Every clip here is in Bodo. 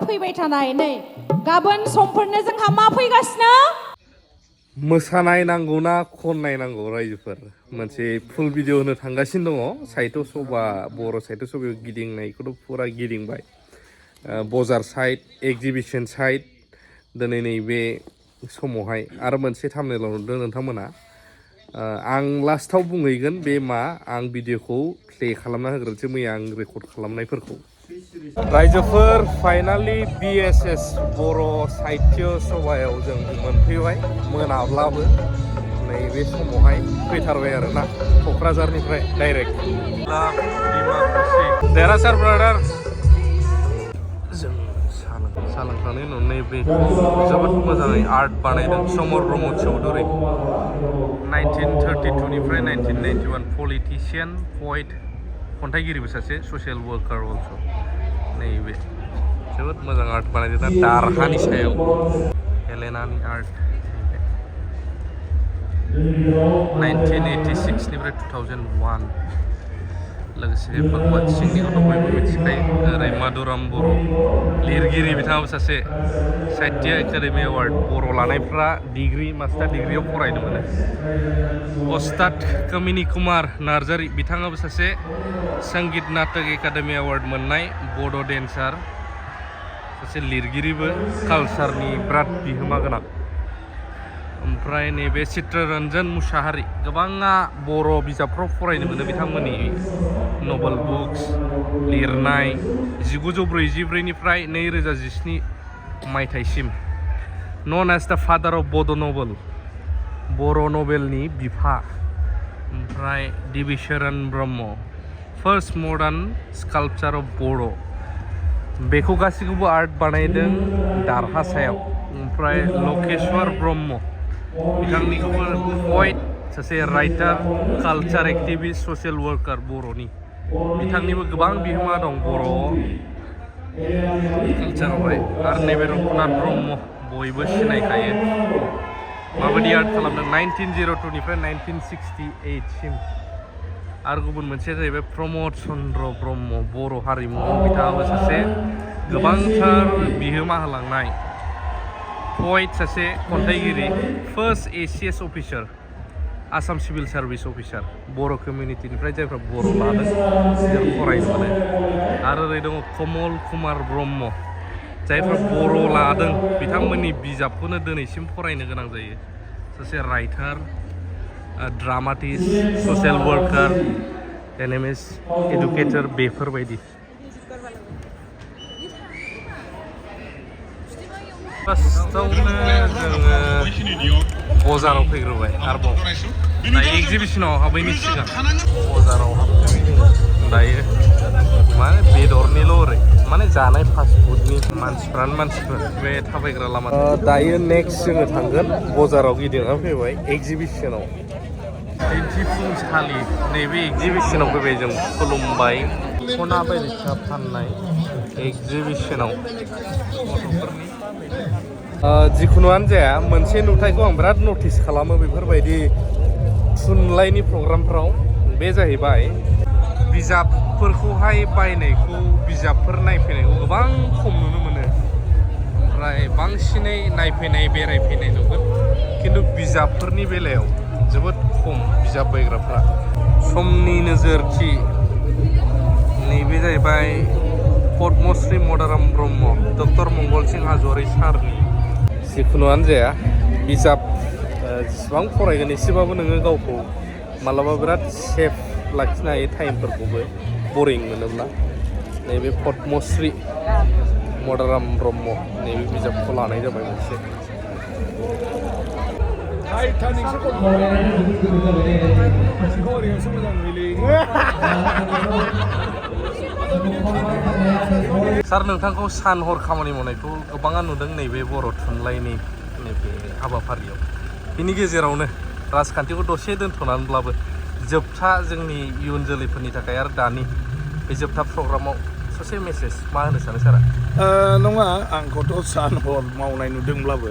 फैबाय थानाय नै गाबोन समफोरनो जोंहा मा फैगासिनो मोसानाय नांगौना खननाय नांगौ रायजोफोर मोनसे फुल भिडिअ होनो थांगासिनो दङ साहित्य सभा बर' साहित्य सभायाव गिदिंनायखौथ' फुरा गिदिंबाय बजार साइड एग्जिबिशन साइड दिनै नैबे समावहाय आरो मोनसे थाम्बनेलाव नुदों नोंथांमोना आं लास्टाव बुंहैगोन बे मा आं भिडिअखौ प्ले खालामना होग्रोनोसै मैया आं रेकर्ड खालामनायफोरखौ रायजोफोर फाइनालि BSS बर' साहित्य सभायाव जों मोनफैबाय मोनाब्लाबो नैबे समावहाय फैथारबाय आरोना क'क्राझारनिफ्राय डाइरेक्ट देरहासार ब्रादार जों साहा लोंखांनायनि उनाव नैबे जोबोद मोजाङै आर्ट बानायदों समर ब्रह्म चौधुरि 1932 निफ्राय 1991 पलिटिशियान पइट खन्थाइगिरिबो सासे ससियेल वर्कार अल्स' नैबे जोबोद मोजां आर्ट बानायदों दा दारहानि सायाव हेलेनानि आर्ट 1986 निफ्राय 2001 लोगोसे भगवत सिंहनिखौथ' बयबो मिथिखायो ओरै माधुराम बर' लिरगिरि बिथाङाबो सासे साहित्य एकाडेमि एवार्ड बर' लानायफ्रा डिग्रि मास्टार डिग्रियाव फरायनो मोनो अस्ताद कमिनि कुमार नार्जारि बिथाङाबो सासे संगीत नाटक एकाडेमि एवार्ड मोननाय बड' डेन्सार सासे लिरगिरिबो कालचारनि बिराद बिहोमा गोनां ओमफ्राय नैबे चित्ररन्जन मुसाहारि गोबाङा बर' बिजाबफ्राव फरायनो मोनो बिथांमोननि नभेल बुक्स लिरनाय 1944 निफ्राय 2017 मायथाइसिम नन एज द फादार अफ बड' नभेल बर' नभेलनि बिफा ओमफ्राय दिबिचरन Brahma first modern sculpture of बर' बेखौ गासैखौबो आर्ट बानायदों दारहा सायाव ओमफ्राय लकेश्वर ब्रह्म बिथांनिखौबो पइट सासे writer culture activist social worker बर'नि बिथांनिबो गोबां बिहोमा दं बर' कालचारावहाय आरो नैबे रघुनाथ ब्रह्म बयबो सिनायखायो माबायदि आर्ट खालामदों 1902 निफ्राय 1968 सिम आरो गुबुन मोनसेया जाहैबाय प्रमद चन्द्र ब्रह्म बर' हारिमुआव बिथाङाबो सासे गोबांथार बिहोमा होलांनाय पइट सासे खन्थाइगिरि first ACS officer Assam civil service officer बर' कमिउनिटिनिफ्राय जायफ्रा बर' लादों बिसोर फरायनो मोनो आरो ओरै दङ कमल कुमार ब्रह्म जायफ्रा बर' लादों बिथांमोननि बिजाबखौनो दिनैसिम फरायनो गोनां जायो सासे राइटार ड्रामाटिस्ट ससियेल वर्कार एनएमएस एडुकेटर बेफोरबायदि फार्स्टआवनो जोङो बजाराव फैग्रोबाय आरोबाव दायो एग्जिबिसनाव हाबैनि सिगां बजाराव हाबफैबाय जोङो दायो माने बेदरनिल' ओरै माने जानाय फास्टफुडनि मानसिफोर बे थाबायग्रा लामा दायो नेक्स्ट जोङो थांगोन बजाराव गिदिंना फैबाय एग्जिबिसनाव दिन्थिफुंसालि नैबे एग्जिबिसनाव फैबाय जों खुलुमबाय सना बायदिसिना फाननाय एग्जिबिसनाव गथ'फोरनि जिखुनुआनो जाया मोनसे नुथायखौ आं बिराद नटिस खालामो बेफोरबायदि थुनलाइनि प्रग्रामफ्राव बे जाहैबाय बिजाबफोरखौहाय बायनायखौ बिजाबफोर नायफैनायखौ गोबां खम नुनो मोनो ओमफ्राय बांसिनै नायफैनाय बेरायफैनाय नुगोन खिन्थु बिजाबफोरनि बेलायाव जोबोद खम बिजाब बायग्राफ्रा समनि नोजोरथि नैबे जाहैबाय पद्मश्री मदाराम ब्रह्म डक्टर मंगल सिं हाज'वारि सारनि जिखुनुआनो जाया बिजाब जेसेबां फरायगोन एसेबाबो नोङो गावखौ मालाबा बिराद सेफ लाखिनो हायो टाइमफोरखौबो बरिं मोनोब्ला नैबे पद्मश्री मदाराम ब्रह्म नैबे बिजाबखौ लानाय जाबाय मोनसे सार नोंथांखौ सान हर खामानि मावनायखौ गोबाङा नुदों नैबे बर' थुनलाइनि नैबे हाबाफारियाव बिनि गेजेरावनो राजखान्थिखौ दसे दोनथ'नानैब्लाबो जोबथा जोंनि इयुन जोलैफोरनि थाखाय आरो दानि बे जोबथा प्रग्रामाव ससे मेसेज मा होनो सानो सारा नङा आंखौथ' सान हर मावनाय नुदोंब्लाबो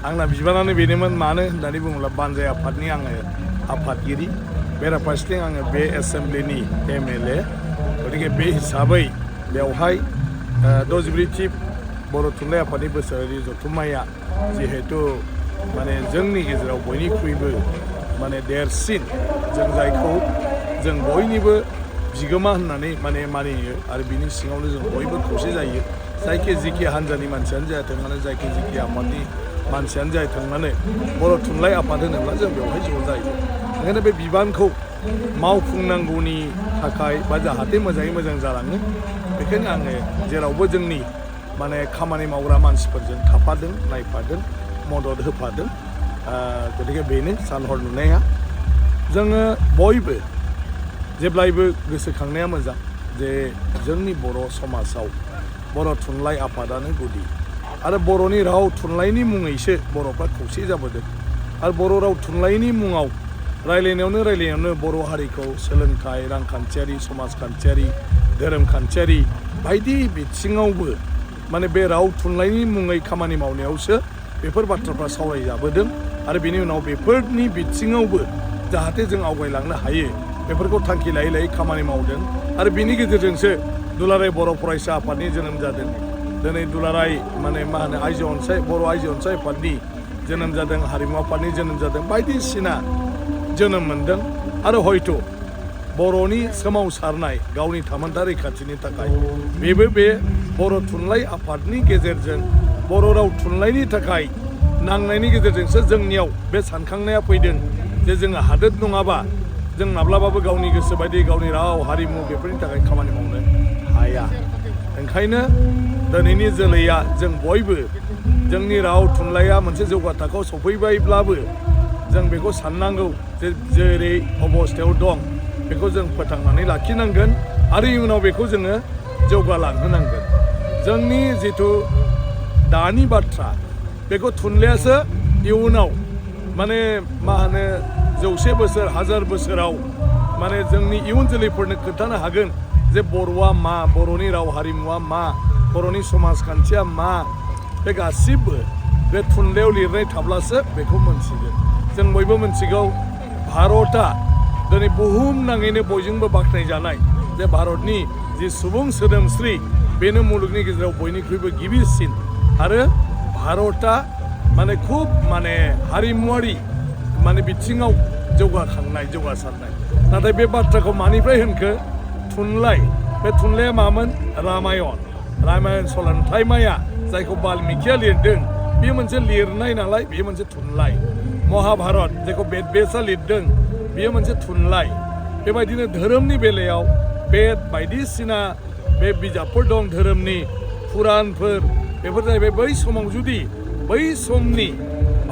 आंना बिबानानो बेनोमोन मानो होननानै बुङोब्ला बानजाय आफादनि आङो आफादगिरि बेराफारसेथिं आङो बे एसेम्ब्लिनि MLA गतिके बे हिसाबै बेवहाय 10 चिफ बर' थुनलाइ आफादनि बोसोरारि जथुम्माया जिहेतु माने जोंनि गेजेराव बयनिख्रुइबो माने देरसिन जों जायखौ जों बयनिबो बिगोमा होननानै माने मानियो आरो बिनि सिङावनो जों बयबो खौसे जायो जायखि जिखि हान्जानि मानसियानो जायाथों मानो जायखि जिखि आफादनि मानसियानो जायाथों मानो बर' थुनलाइ आफाद होनोब्ला जों बेवहाय ज' जायो ओंखायनो बे बिबानखौ मावफुंनांगौनि थाखाय बा जाहाथे मोजाङै मोजां जालाङो बेखायनो आङो जेरावबो जोंनि माने खामानि मावग्रा मानसिफोरजों थाफादों नायफादों मदद होफादों गतिके बेनो सानहर नुनाया जोङो बयबो जेब्लायबो गोसोखांनाया मोजां जे जोंनि बर' समाजाव बर' थुनलाइ आफादानो गुदि आरो बर'नि राव थुनलाइनि मुङैसो बर'फ्रा खौसे जाबोदों आरो बर' राव थुनलाइनि मुङाव रायलायनायावनो बर' हारिखौ सोलोंथाइ रांखान्थियारि समाजखान्थियारि धोरोमखान्थियारि बायदि बिथिङावबो माने बे राव थुनलाइनि मुङै खामानि मावनायावसो बेफोर बाथ्राफ्रा सावरायजाबोदों आरो बेनि उनाव बेफोरनि बिथिङावबो जाहाथे जों आवगायलांनो हायो बेफोरखौ थांखि लायै लायै खामानि मावदों आरो बेनि गेजेरजोंसो दुलाराय बर' फरायसा आफादनि जोनोम जादों दिनै दुलाराय माने मा होनो बर' आइजो अनसाय आफादनि जोनोम जादों हारिमु आफादनि जोनोम जादों बायदिसिना जोनोम मोनदों आरो हयथ' बर'नि सोमावसारनाय गावनि थामोनथा रैखाथिनि थाखाय बेबो बे बर' थुनलाइ आफादनि गेजेरजों बर' राव थुनलाइनि थाखाय नांनायनि गेजेरजोंसो जोंनियाव बे सानखांनाया फैदों जे जोङो हादोर नङाबा जों माब्लाबाबो गावनि गोसो बायदि गावनि राव हारिमु बेफोरनि थाखाय खामानि मावनो हाया ओंखायनो दिनैनि जोलैया जों बयबो जोंनि राव थुनलाइया मोनसे जौगा थाखोआव सफैबायब्लाबो जों बेखौ साननांगौ जे जेरै अबस्थायाव दं बेखौ जों फोथांनानै लाखिनांगोन आरो इयुनाव बेखौ जोङो जौगालांहोनांगोन जोंनि जिथु दानि बाथ्रा बेखौ थुनलाइयासो इयुनाव माने मा होनो 100 बोसोर 1000 बोसोराव माने जोंनि इयुन जोलैफोरनो खोन्थानो हागोन जे बर'आ मा बर'नि राव हारिमुआ मा बर'नि समाजखान्थिया मा बे गासिबो बे थुनलाइयाव लिरनाय थाब्लासो बेखौ मोनथिगोन जों बयबो मोनथिगौ भारतआ दिनै बुहुम नाङैनो बयजोंबो बाख्नायजानाय जे भारतनि जि सुबुं सोदोमस्रि बेनो मुलुगनि गेजेराव बयनिख्रुइबो गिबिसिन आरो भारतआ माने खुब माने हारिमुवारि माने बिथिङाव जौगासारनाय नाथाय बे बाथ्राखौ मानिफ्राय होनखो थुनलाइ बे थुनलाइया मामोन रामायण सलन्थाइमाया जायखौ बाल्मिकिया लिरदों बेयो मोनसे लिरनाय नालाय बेयो मोनसे थुनलाइ महाभारत जायखौ बेदबेसआ लिरदों बेयो मोनसे थुनलाइ बेबायदिनो धोरोमनि बेलायाव बेद बायदिसिना बे बिजाबफोर दं धोरोमनि पुरानफोर बेफोर जाहैबाय बै समाव जुदि बै समनि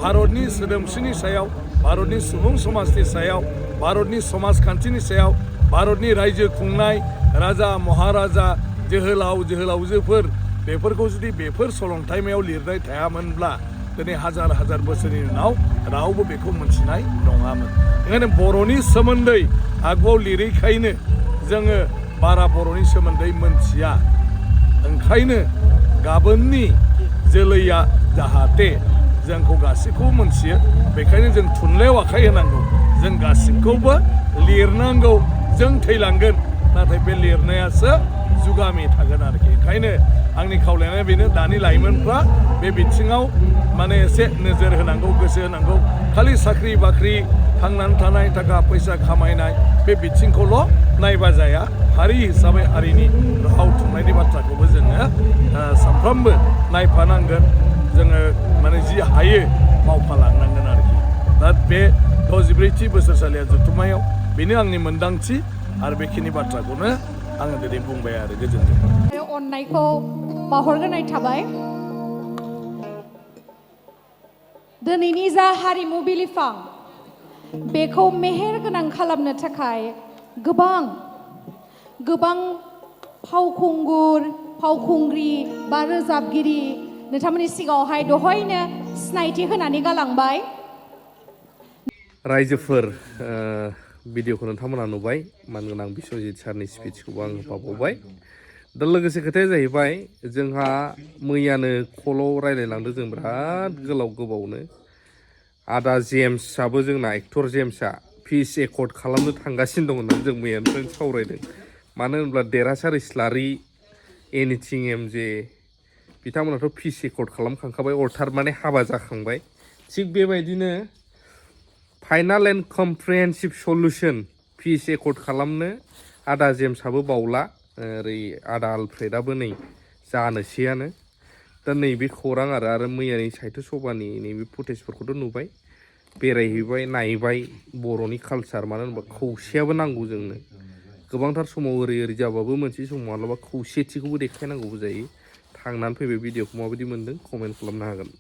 भारतनि सोदोमस्रिनि सायाव भारतनि सुबुं समाजनि सायाव भारतनि समाजखान्थिनि सायाव भारतनि रायजो खुंनाय राजा महाराजा जोहोलावजोफोर बेफोरखौ जुदि बेफोर सलन्थाइमायाव लिरनाय थायामोनब्ला दिनै हाजार बोसोरनि उनाव रावबो बेखौ मोनथिनाय नङामोन ओंखायनो बर'नि सोमोन्दै आगुआव लिरैखायनो जोङो बारा बर'नि सोमोन्दै मोनथिया ओंखायनो गाबोननि जोलैया जाहाथे जोंखौ गासैखौबो मोनथियो बेखायनो जों थुनलाइयाव आखाइ होनांगौ जों गासिबखौबो लिरनांगौ जों थैलांगोन नाथाय बे लिरनायासो जुगामि थागोन आरोखि ओंखायनो आंनि खावलायनाया बेनो दानि लाइमोनफ्रा बे बिथिङाव माने एसे नोजोर होनांगौ गोसो होनांगौ खालि साख्रि बाख्रि थांनानै थानाय थाखा फैसा खामायनाय बे बिथिंखौल' नायबा जाया हारि हिसाबै हारिनि राव थुनलाइनि बाथ्राखौबो जोङो सानफ्रोमबो नायफानांगोन जोङो माने जि हायो मावफालांनांगोन आरोखि दा बे 64थि बोसोरसालिया जथुम्मायाव बेनो आंनि मोनदांथि आरो बेखिनि बाथ्राखौनो आङो दिनै बुंबाय आरो गोजोन्थों अननायखौ बावहरग्रोनाय थाबाय दिनैनि जा हारिमु बिलिफां बेखौ मेहेर गोनां खालामनो थाखाय गोबां फावखुंगुर फावखुंग्रि बा रोजाबगिरि नोंथांमोननि सिगाङावहाय दहायनो सिनायथि होनानै गालांबाय रायजोफोर भिडिअखौ नोंथांमोना नुबाय मानगोनां बिश्वजित सारनि स्पिचखौबो आं होफाबावबाय दा लोगोसे खोथाया जाहैबाय जोंहा मैयानो कलाव रायलायलांदों जों बिराद गोबावनो आदा जेम्सआबो जोंना एक्टर जेम्सआ पिस एकर्ड खालामनो थांगासिनो दं होननानै जों मैयानिफ्रायनो सावरायदों मानो होनब्ला देरहासार इस्लारि एनिथिं एम जे बिथांमोनाथ' पिस रेकर्ड खालामखांखाबाय अर्थार माने हाबा जाखांबाय थिग बेबायदिनो final and comprehensive solution peace record खालामनो आदा जेम्सआबो बावला ओरै आदा आलफ्रेडआबो नै जानोसैयानो दा नैबे खौरां आरो मैयानि साहित्य सभानि नैबे फुटेजफोरखौथ' नुबाय बेरायहैबाय नायबाय बर'नि कालसार मानो होनबा खौसेयाबो नांगौ जोंनो गोबांथार समाव ओरै जाबाबो मोनसे समाव माब्लाबा खौसेथिखौबो देखायनांगौबो जायो थांनानै फैबाय भिडिअखौ माबायदि मोन्दों कमेन्ट खालामनो हागोन